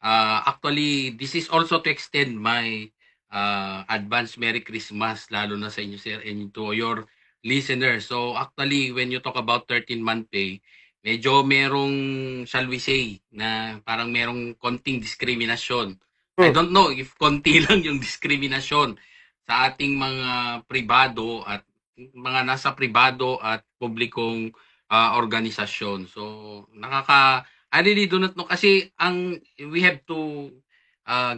Actually, this is also to extend my advance Merry Christmas, lalo na sa inyo, sir, and to your listeners. So, actually, when you talk about 13-month pay, medyo merong, shall we say, na parang merong konting diskriminasyon. I Hmm. don't know if konti lang yung diskriminasyon sa ating mga pribado at mga nasa pribado at publikong organisasyon. So, I really do not know kasi we have to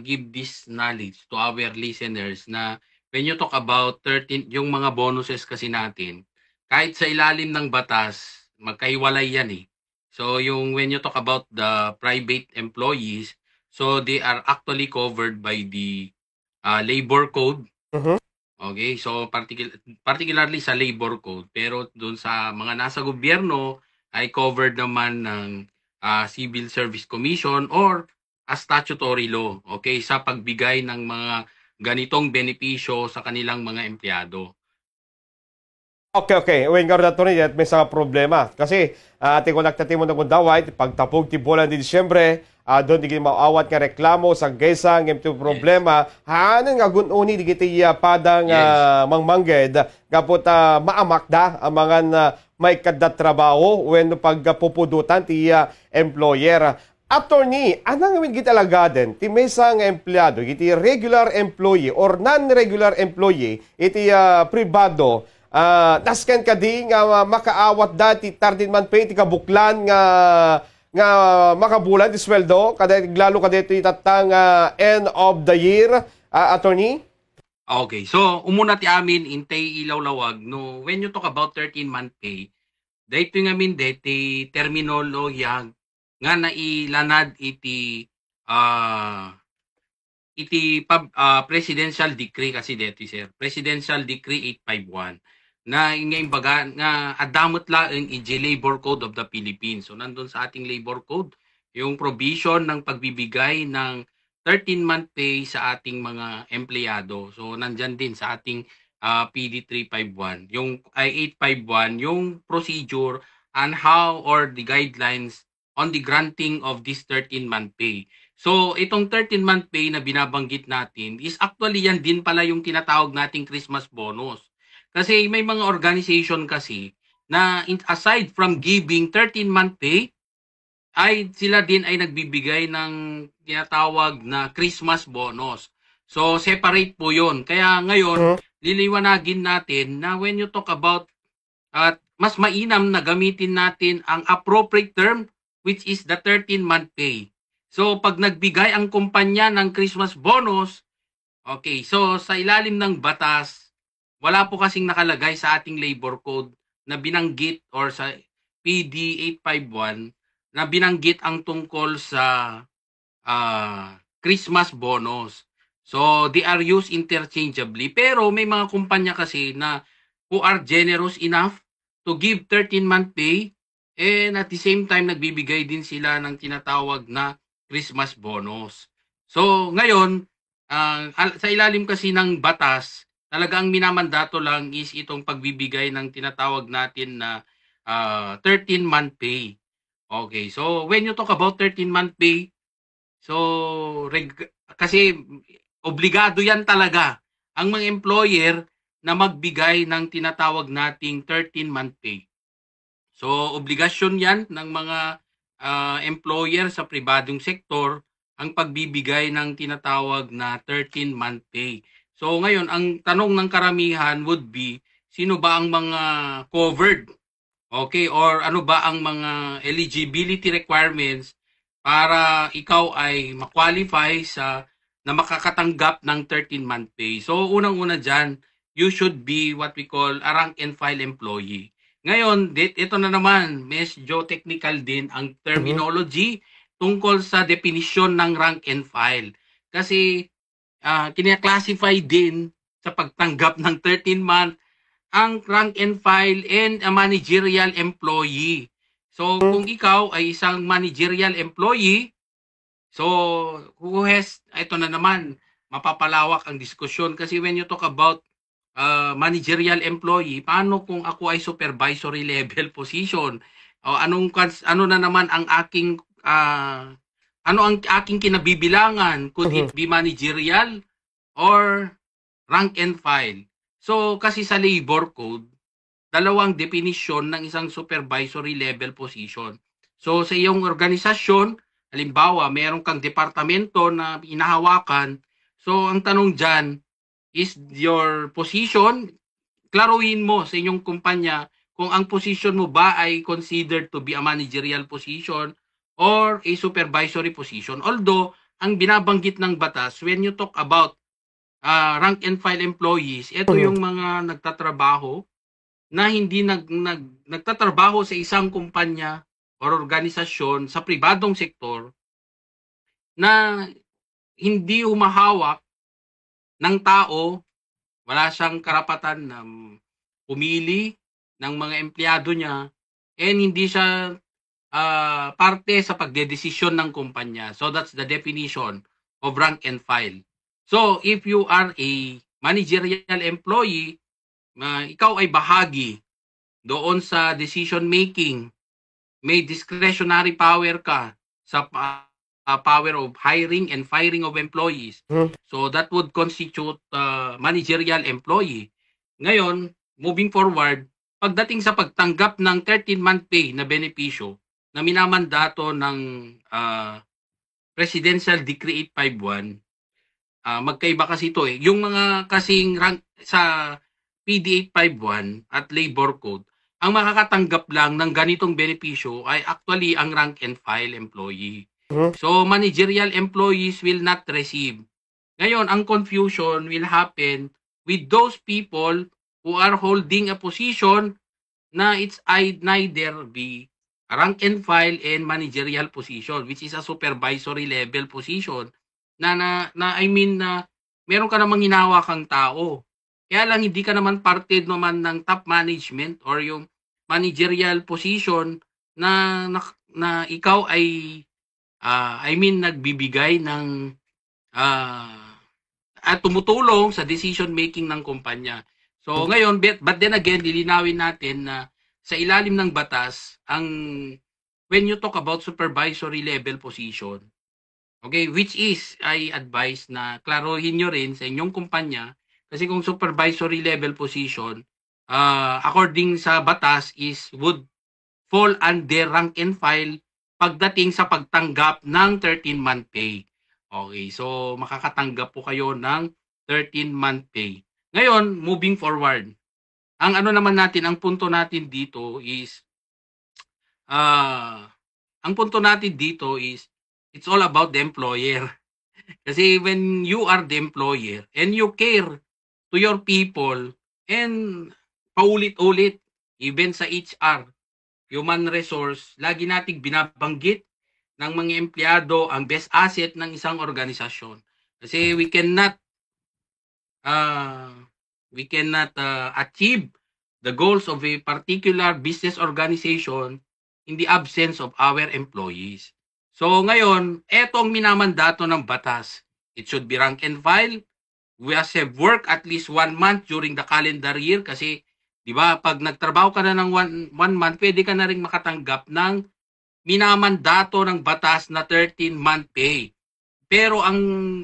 give this knowledge to our listeners na when you talk about 13, yung mga bonuses kasi natin, kahit sa ilalim ng batas, magkaiwalay yan eh. So yung when you talk about the private employees, so they are actually covered by the labor code. Mhm. Okay, so particularly sa labor code, pero doon sa mga nasa gobyerno ay covered naman ng Civil Service Commission or a statutory law, okay, sa pagbigay ng mga ganitong benepisyo sa kanilang mga empleyado. Okay. Uwing nga nato niya at may sa problema. Kasi ating kung nagtatimo ng kundaway, pagtapog ti bulan di Disyembre, doon di maawat nga reklamo sa gesang yung Yes. problema. Hanan nga gununi di kiti padang Yes. mangmangged, kapot maamak da ang mga may kadat trabaho when pagpupudutan ti employer. Attorney, anang gawin kita lagaden, ti may nga empleyado, iti regular employee or non-regular employee, iti privado, nasken ka di nga makaawat dati 13 man pay ti kabuklan nga makabulan ti sweldo kada lalo ka dito itatang end of the year, attorney. Okay, so umuna ti amin intay ilawlawag no when you talk about 13-month pay, daytoy ngamin deti terminolohiya nga nailanad presidential decree kasi deti sir. Presidential Decree 851 na ngayon baga nga adamot laeng iti Labor Code of the Philippines. So nandun sa ating Labor Code yung provision ng pagbibigay ng 13-month pay sa ating mga empleyado. So nandyan din sa ating PD 351. Yung 851 yung procedure on how or the guidelines on the granting of this 13-month pay. So, itong 13-month pay na binabanggit natin is actually yan din pala yung tinatawag nating Christmas bonus. Kasi may mga organization kasi na aside from giving 13-month pay, ay sila din ay nagbibigay ng tinatawag na Christmas bonus. So, separate po yun. Kaya ngayon, Mhm. liliwanagin natin na when you talk about at mas mainam na gamitin natin ang appropriate term which is the 13-month pay. So pag nagbigay ang kumpanya ng Christmas bonus, okay, so sa ilalim ng batas, wala po kasing nakalagay sa ating labor code na binanggit or sa PD 851 na binanggit ang tungkol sa Christmas bonus. So they are used interchangeably pero may mga kumpanya kasi na who are generous enough to give 13-month pay and at the same time nagbibigay din sila ng tinatawag na Christmas bonus. So ngayon, sa ilalim kasi ng batas, talagang minamandato lang is itong pagbibigay ng tinatawag natin na 13-month pay. Okay, so when you talk about 13-month pay, so kasi obligado yan talaga ang mga employer na magbigay ng tinatawag nating 13-month pay. So, obligasyon yan ng mga employer sa pribadong sektor ang pagbibigay ng tinatawag na 13-month pay. So, ngayon, ang tanong ng karamihan would be, sino ba ang mga covered? Okay, or ano ba ang mga eligibility requirements para ikaw ay ma-qualify sa na makakatanggap ng 13-month pay. So, unang-una dyan, you should be what we call a rank and file employee. Ngayon, ito na naman, medyo technical din ang Mhm. terminology tungkol sa definition ng rank and file. Kasi kina-classify din sa pagtanggap ng 13-month ang rank and file and a managerial employee. So, kung ikaw ay isang managerial employee, so who has, ito na naman, mapapalawak ang diskusyon kasi when you talk about managerial employee, paano kung ako ay supervisory level position? O ano na naman ang ano ang aking kinabibilangan? Could it be managerial or rank and file? So, kasi sa labor code, dalawang definisyon ng isang supervisory level position. So, sa iyong organisasyon, halimbawa, meron kang departamento na inahawakan. So, ang tanong dyan, is your position, klaruhin mo sa inyong kumpanya kung ang position mo ba ay considered to be a managerial position or a supervisory position. Although, ang binabanggit ng batas, when you talk about rank and file employees, ito yung mga nagtatrabaho na hindi nagtatrabaho sa isang kumpanya or organisasyon sa pribadong sektor na hindi humahawak ng tao, wala siyang karapatan na pumili ng mga empleyado niya, and hindi siya parte sa pagdedesisyon ng kumpanya. So that's the definition of rank and file. So if you are a managerial employee, ikaw ay bahagi doon sa decision making, may discretionary power ka sa power of hiring and firing of employees. So that would constitute managerial employee. Ngayon, moving forward, pagdating sa pagtanggap ng 13-month pay na benepisyo na minamandato ng Presidential Decree 851, magkaiba kasi ito eh. Yung mga kasing rank sa PD 851 at Labor Code, ang makakatanggap lang ng ganitong benepisyo ay actually ang rank and file employee. So, managerial employees will not receive. Ngayon, ang confusion will happen with those people who are holding a position na it's neither be a rank and file and managerial position, which is a supervisory level position na I mean na meron ka namang hinahawakang tao. Kaya lang hindi ka naman parte naman ng top management or yung managerial position na ikaw ay I mean nagbibigay ng at tumutulong sa decision making ng kumpanya. So ngayon, but then again, lilinawin natin na sa ilalim ng batas, when you talk about supervisory level position, okay, which is, I advise na klaruhin nyo rin sa inyong kumpanya, kasi kung supervisory level position, according sa batas would fall under rank and file pagdating sa pagtanggap ng 13-month pay. Okay, so makakatanggap po kayo ng 13-month pay. Ngayon, moving forward, ang ano naman natin, ang punto natin dito is, it's all about the employer. Kasi when you are the employer and you care to your people and paulit-ulit, even sa HR, human resource, lagi nating binabanggit ng mga empleyado ang best asset ng isang organisasyon. Kasi we cannot achieve the goals of a particular business organization in the absence of our employees. So ngayon, etong minamandato ng batas. It should be rank and file. We have work at least 1 month during the calendar year kasi, di ba, pag nagtrabaho ka na ng 1 month, pwede ka na rin makatanggap ng minamandato ng batas na 13-month pay. Pero ang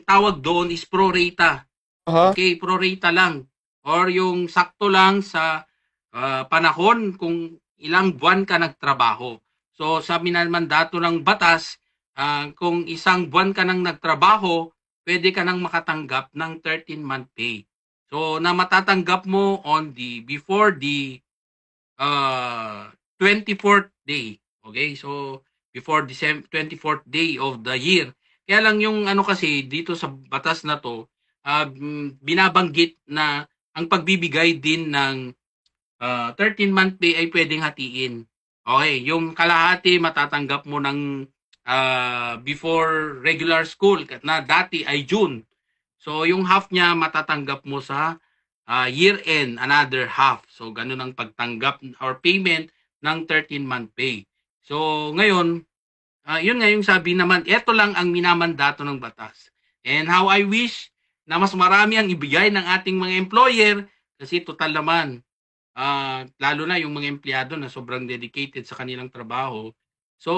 tawag doon is pro rata. Okay, pro rata lang. Or yung sakto lang sa panahon kung ilang buwan ka nagtrabaho. So sa minamandato ng batas, kung isang buwan ka nang nagtrabaho, pwede ka nang makatanggap ng 13-month pay. So na matatanggap mo before the 24th day. Okay, so before the 24th day of the year. Kaya lang yung ano kasi dito sa batas na to, binabanggit na ang pagbibigay din ng 13-month pay ay pwedeng hatiin. Okay, yung kalahati matatanggap mo ng before regular school na dati ay June. So yung half niya matatanggap mo sa year end, another half. So ganun ang pagtanggap or payment ng 13-month pay. So ngayon, yun nga yung sabi naman, ito lang ang minamandato ng batas. And how I wish na mas marami ang ibigay ng ating mga employer kasi total naman, lalo na yung mga empleyado na sobrang dedicated sa kanilang trabaho. So,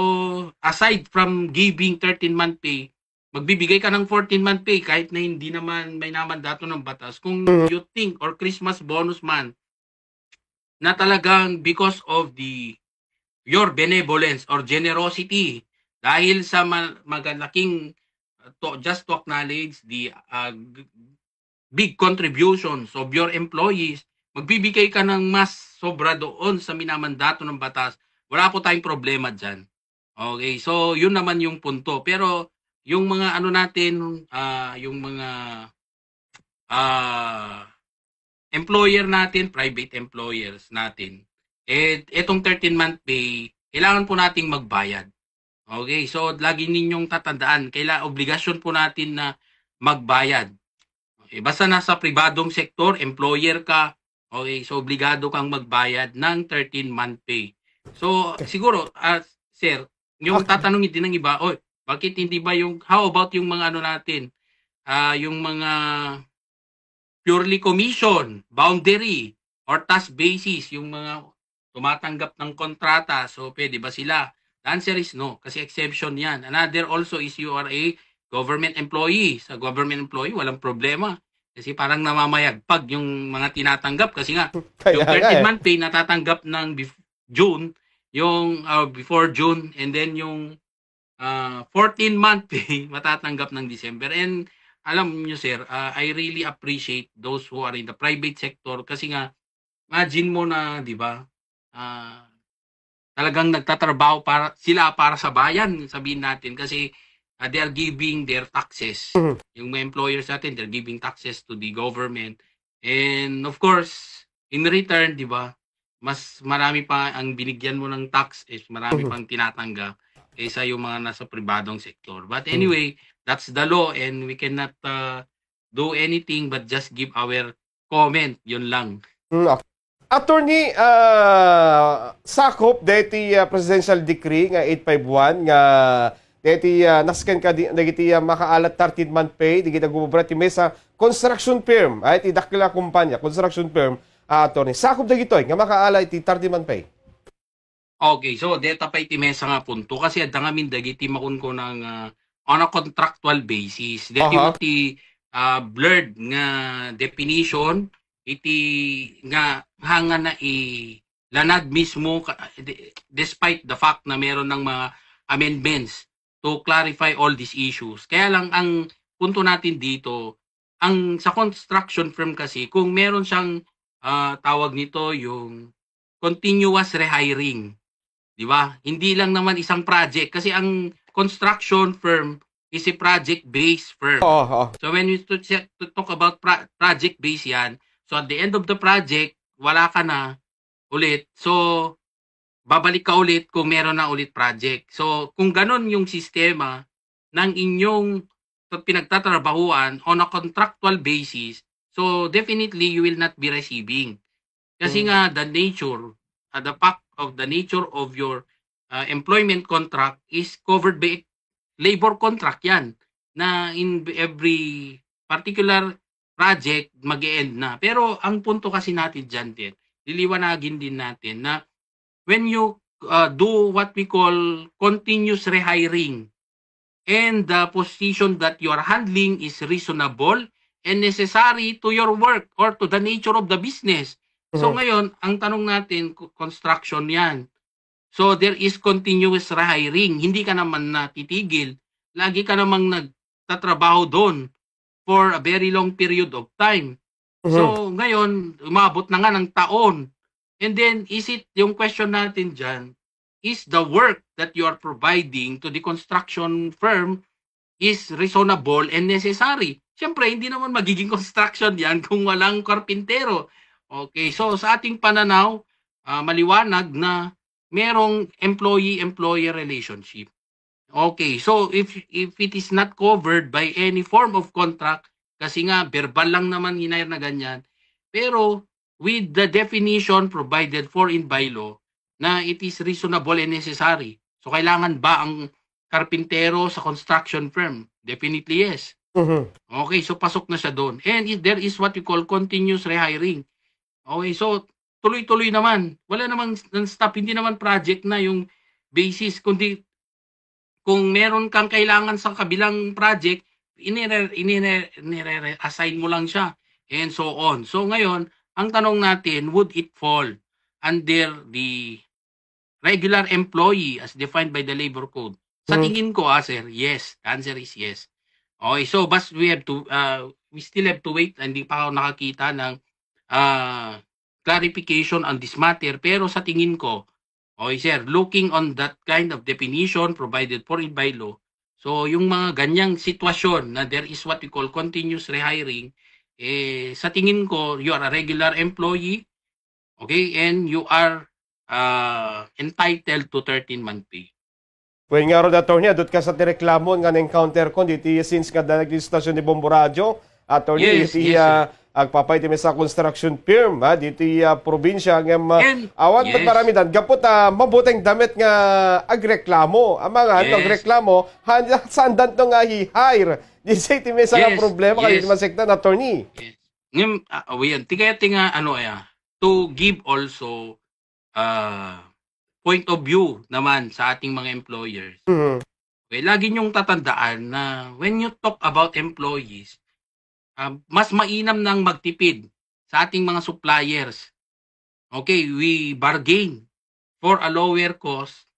aside from giving 13-month pay, magbibigay ka ng 14-month pay kahit na hindi naman may namandato ng batas. Kung you think or Christmas bonus man na talagang because of your benevolence or generosity dahil sa magalaking just to acknowledge the big contributions of your employees, magbibigay ka ng mas sobra doon sa minamandato ng batas, wala po tayong problema dyan. Okay, so yun naman yung punto. Pero yung mga ano natin, yung mga employer natin, private employers natin, etong 13-month pay, kailangan po nating magbayad. Okay, so lagi ninyong tatandaan, obligasyon po natin na magbayad. Okay, basta nasa pribadong sektor, employer ka, okay, so obligado kang magbayad ng 13-month pay. So, siguro, sir, yung tatanungin din ng iba, bakit hindi ba how about yung mga ano natin, yung mga purely commission, boundary, or task basis, yung mga tumatanggap ng kontrata, so pwede ba sila? The answer is no, kasi exception yan. Another also is you are a government employee. Sa government employee, walang problema. Kasi parang namamayagpag yung mga tinatanggap. Kasi nga, yung 13-month pay natatanggap ng June, yung before June, and then yung 14-month pay matatanggap ng December. And alam niyo sir, I really appreciate those who are in the private sector kasi nga, imagine mo na, di ba, talagang nagtatrabaho sila para sa bayan, sabihin natin, kasi they are giving their taxes. Yung mga employers natin, they're giving taxes to the government. And of course, in return, di ba, mas marami pa ang binigyan mo ng tax, marami pang tinatanggap kaysa yung mga nasa pribadong sektor. But anyway, that's the law and we cannot do anything but just give our comment. Yun lang. Attorney, sakop deti presidential decree nga 851 nga deti nasken ka diti makaalat 13-month pay digita gubra ti mesa construction firm ay ti dakila kumpanya construction firm attorney sakop dagitoy nga makaala iti 13-month pay. Okay, so deta pa iti mesa nga punto kasi adda ngamin dagiti makun ko ng on a contractual basis. Deti mo ti blurred nga definition iti nga hanga na lanad mismo despite the fact na meron ng mga amendments to clarify all these issues. Kaya lang ang punto natin dito, sa construction firm kasi kung meron siyang tawag nito yung continuous rehiring, di ba? Hindi lang naman isang project kasi ang construction firm is a project-based firm. So when we talk about project-based yan, so at the end of the project, wala ka na ulit. So, babalik ka ulit kung meron na ulit project. So, kung ganon yung sistema ng inyong pinagtatrabahuan on a contractual basis, so definitely you will not be receiving. Kasi nga the nature, the fact of the nature of your employment contract is covered by labor contract yan na in every particular project mag-e-end na. Pero ang punto kasi natin dyan din, liliwanagin din natin na when you do what we call continuous rehiring and the position that you are handling is reasonable and necessary to your work or to the nature of the business. So ngayon, ang tanong natin, construction yan. So there is continuous rehiring. Hindi ka naman natitigil. Lagi ka namang nagtatrabaho doon for a very long period of time. So, ngayon, umabot na nga ng taon. And then, yung question natin dyan, is the work that you are providing to the construction firm is reasonable and necessary? Siyempre, hindi naman magiging construction yan kung walang karpintero. Okay, so sa ating pananaw, maliwanag na merong employee-employer relationship. Okay, so if it is not covered by any form of contract, kasi nga verbal lang naman hinayar na ganyan, pero with the definition provided for in bylaw na it is reasonable and necessary. So kailangan ba ang karpintero sa construction firm? Definitely yes. Okay, so pasok na siya doon. And there is what we call continuous rehiring. Okay, so tuloy-tuloy naman. Wala namang stop, hindi naman project na yung basis, kundi kung meron kang kailangan sa kabilang project, assign mo lang siya, and so on. So ngayon, ang tanong natin, would it fall under the regular employee as defined by the labor code? Sa tingin ko, sir, yes. The answer is yes. Okay, so but we still have to wait. Hindi pa ako nakakita ng clarification on this matter. Pero sa tingin ko, okay, sir, looking on that kind of definition provided for it by law, so yung mga ganyang sitwasyon na there is what we call continuous rehiring, sa tingin ko, you are a regular employee, okay, and you are entitled to 13-month pay. Well, nga ron, attorney, adot ka sa tireklamo nga na-encounter ko, dito since nga nag-istasyon ni Bombo Radio, attorney, Yes, yes, sir. agpapay ti sa construction firm, dito probinsya, And, awan yes. marami dan, gapot mabuteng damit nga agreklamo, ang mga Yes. agreklamo, sandan to nga hi-hire, di say ti may nga Yes, problema, yes. kasi masektan, attorney. Yes. Ngayon, tingaya to give also point of view naman sa ating mga employers. Mhm. Okay, lagi niyong tatandaan na when you talk about employees, mas mainam nang magtipid sa ating mga suppliers. Okay, we bargain for a lower cost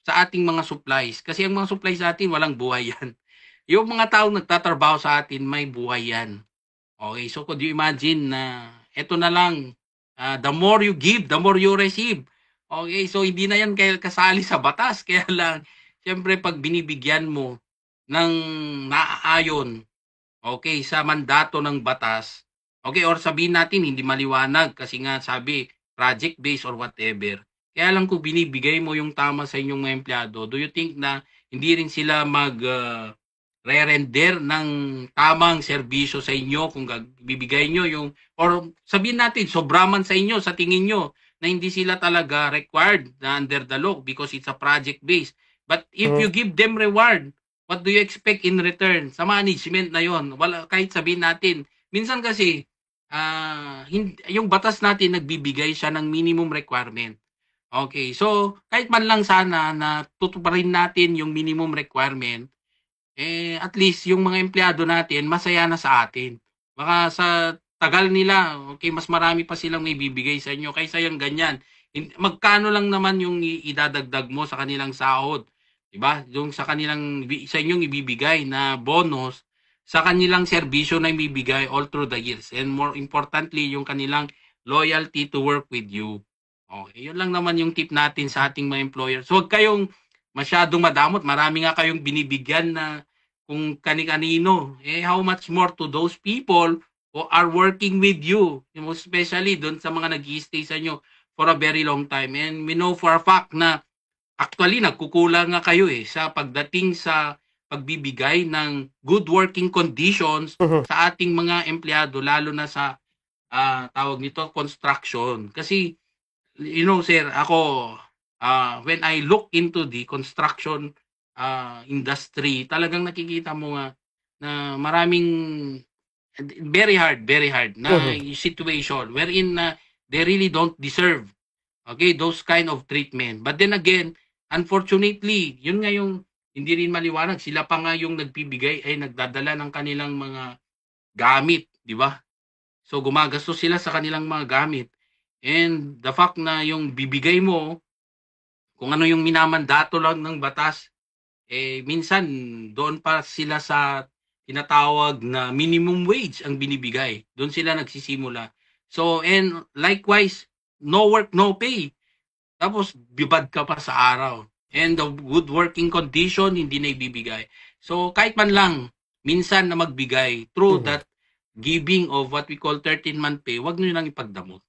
sa ating mga supplies. Kasi ang mga supplies natin, walang buhay yan. Yung mga taong nagtatrabaho sa atin, may buhay yan. Okay, so could you imagine na eto na lang, the more you give, the more you receive. Okay, so hindi na yan kasali sa batas. Kaya lang, siyempre pag binibigyan mo ng naaayon, okay, sa mandato ng batas, okay, or sabihin natin hindi maliwanag kasi nga sabi project-based or whatever. Kaya lang kung binibigay mo yung tama sa inyong mga empleyado, do you think na hindi rin sila re-render ng tamang serbisyo sa inyo kung bibigay nyo yung, or sabihin natin, sobraman sa inyo, sa tingin nyo, na hindi sila talaga required na under the law because it's a project-based. But if you give them reward, what do you expect in return? Sa management na yon, wala, kahit sabihin natin, minsan kasi, yung batas natin nagbibigay siya ng minimum requirement. Okay, so kahit man lang sana na tutuparin natin yung minimum requirement, at least yung mga empleyado natin masaya na sa atin. Baka sa tagal nila, okay, mas marami pa silang may bibigay sa inyo kaysa yung ganyan. Magkano lang naman yung idadagdag mo sa kanilang sahod? Diba? Yung sa inyong ibibigay na bonus sa kanilang serbisyo na ibibigay all through the years. And more importantly, yung kanilang loyalty to work with you. Okay, yun lang naman yung tip natin sa ating mga employers. So, huwag kayong masyadong madamot. Marami nga kayong binibigyan na kung kani-kanino. How much more to those people who are working with you, especially doon sa mga nag-i-stay sa inyo for a very long time. And we know for a fact na actually nagkukulang nga kayo sa pagdating sa pagbibigay ng good working conditions sa ating mga empleyado, lalo na sa tawag nito construction. Kasi you know, sir, ako when I look into the construction industry, talagang nakikita mo nga na maraming very hard na situation wherein they really don't deserve, okay, those kind of treatment. But then again, unfortunately, yun nga yung hindi rin maliwanag, sila pa nga yung nagbibigay ay nagdadala ng kanilang mga gamit, di ba? So gumagastos sila sa kanilang mga gamit. And the fact na yung bibigay mo, kung ano yung minamandato lang ng batas, minsan doon pa sila sa tinatawag na minimum wage ang binibigay. Doon sila nagsisimula. So, and likewise, no work, no pay. Tapos, bibad ka pa sa araw. And the good working condition, hindi na ibibigay. So, kahit man lang, minsan na magbigay through that giving of what we call 13-month pay, wag nyo lang ipagdamot.